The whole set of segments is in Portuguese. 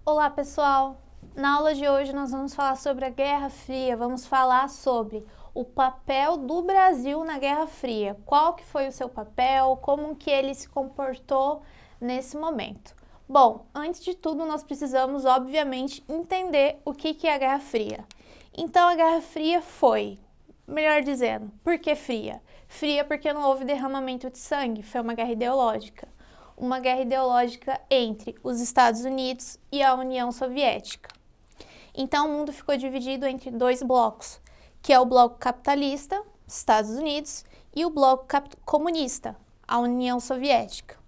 Olá pessoal, na aula de hoje nós vamos falar sobre a Guerra Fria, vamos falar sobre o papel do Brasil na Guerra Fria, qual que foi o seu papel, como que ele se comportou nesse momento. Bom, antes de tudo nós precisamos obviamente entender o que é a Guerra Fria. Então a Guerra Fria foi, melhor dizendo, por que fria? Fria porque não houve derramamento de sangue, foi uma guerra ideológica. Uma guerra ideológica entre os Estados Unidos e a União Soviética. Então o mundo ficou dividido entre dois blocos, que é o bloco capitalista, Estados Unidos, e o bloco comunista, a União Soviética.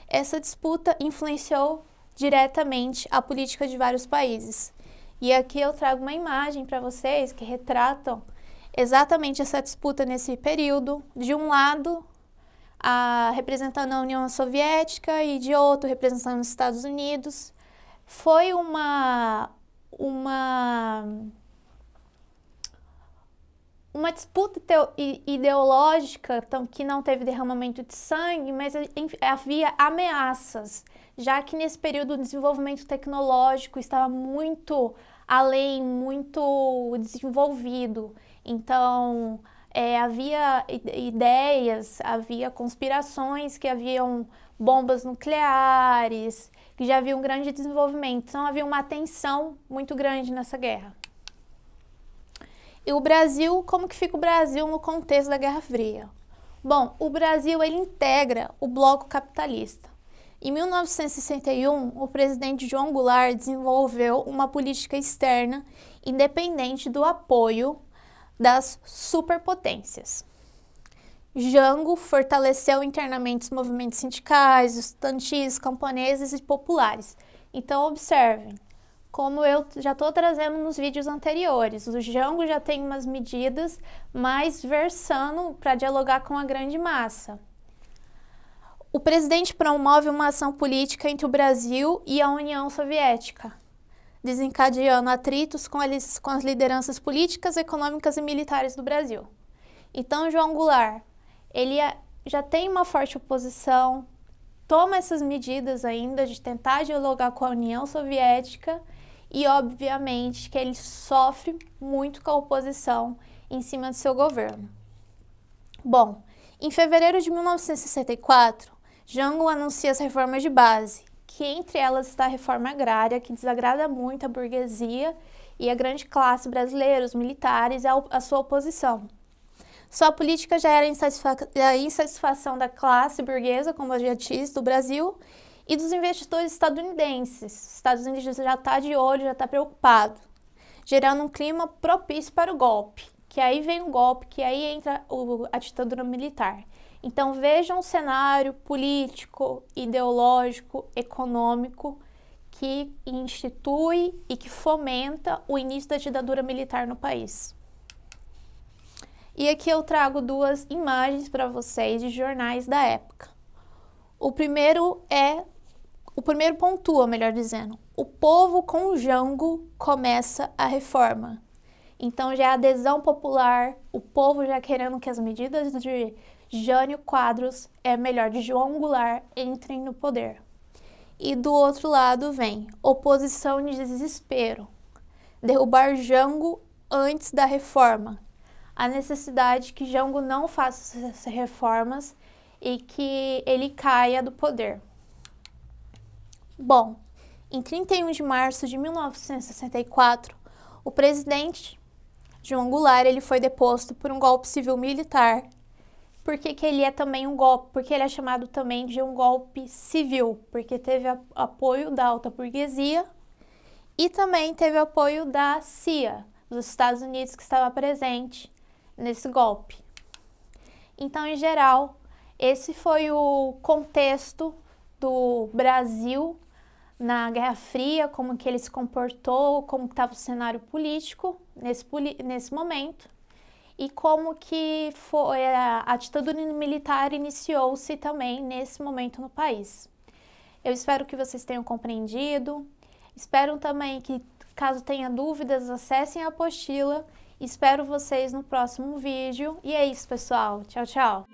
Essa disputa influenciou diretamente a política de vários países. E aqui eu trago uma imagem para vocês que retratam exatamente essa disputa nesse período. De um lado, representando a União Soviética e de outro representando os Estados Unidos. Foi uma disputa ideológica que não teve derramamento de sangue, mas havia ameaças, já que nesse período o desenvolvimento tecnológico estava muito além, muito desenvolvido. Então, havia ideias, havia conspirações que haviam bombas nucleares, que já havia um grande desenvolvimento. Então havia uma tensão muito grande nessa guerra. E o Brasil, como que fica o Brasil no contexto da Guerra Fria? Bom, o Brasil ele integra o bloco capitalista. Em 1961, o presidente João Goulart desenvolveu uma política externa independente do apoio das superpotências. Jango fortaleceu internamente os movimentos sindicais, estudantis, camponeses e populares. Então, observem, como eu já estou trazendo nos vídeos anteriores, o Jango já tem umas medidas mais versando para dialogar com a grande massa. O presidente promove uma ação política entre o Brasil e a União Soviética, desencadeando atritos com as lideranças políticas, econômicas e militares do Brasil. Então, João Goulart, ele já tem uma forte oposição, toma essas medidas ainda de tentar dialogar com a União Soviética e, obviamente, que ele sofre muito com a oposição em cima do seu governo. Bom, em fevereiro de 1964, Jango anuncia as reformas de base, que entre elas está a reforma agrária, que desagrada muito a burguesia e a grande classe brasileira, os militares, a sua oposição. Sua política já era a insatisfação da classe burguesa, como eu já disse, do Brasil, e dos investidores estadunidenses. Os Estados Unidos já está de olho, já está preocupado, gerando um clima propício para o golpe, que aí vem o golpe, que aí entra a ditadura militar. Então vejam o cenário político, ideológico, econômico que institui e que fomenta o início da ditadura militar no país. E aqui eu trago duas imagens para vocês de jornais da época. O primeiro pontua, melhor dizendo, o povo com Jango começa a reforma. Então já é adesão popular, o povo já querendo que as medidas de Jânio Quadros, de João Goulart, entrem no poder. E do outro lado vem oposição de desespero, derrubar Jango antes da reforma, a necessidade que Jango não faça essas reformas e que ele caia do poder. Bom, em 31 de março de 1964, o presidente João Goulart ele foi deposto por um golpe civil-militar. Por que ele é também um golpe? Porque ele é chamado também de um golpe civil, porque teve apoio da alta burguesia e também teve apoio da CIA, dos Estados Unidos, que estava presente nesse golpe. Então, em geral, esse foi o contexto do Brasil na Guerra Fria, como que ele se comportou, como estava o cenário político nesse momento. E como que a ditadura militar iniciou-se também nesse momento no país. Eu espero que vocês tenham compreendido. Espero também que, caso tenha dúvidas, acessem a apostila. Espero vocês no próximo vídeo. E é isso, pessoal. Tchau, tchau!